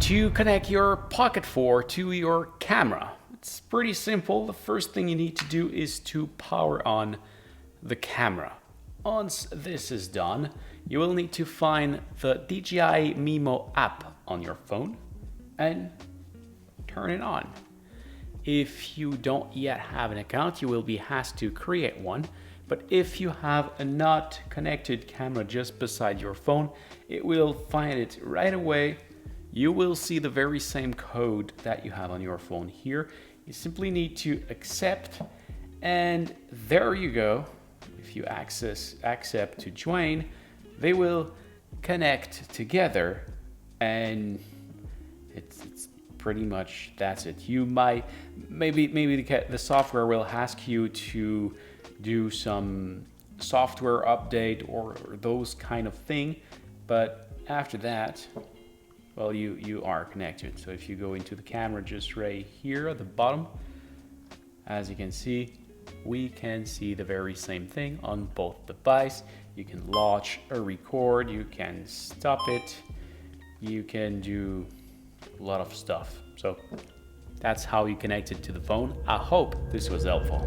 to connect your Pocket 4 to your camera. It's pretty simple. The first thing you need to do is to power on the camera. Once this is done, you will need to find the DJI Mimo app on your phone and turn it on. If you don't yet have an account, you will be asked to create one. But if you have a not connected camera just beside your phone, it will find it right away. You will see the very same code that you have on your phone here. You simply need to accept, and there you go. If you accept to join, they will connect together, and it's pretty much that's it. You might maybe the software will ask you to do some software update or those kind of thing, but after that, well, you are connected. So if you go into the camera just right here at the bottom, as you can see, we can see the very same thing on both devices. You can launch or record, you can stop it, you can do a lot of stuff. So that's how you connect it to the phone. I hope this was helpful.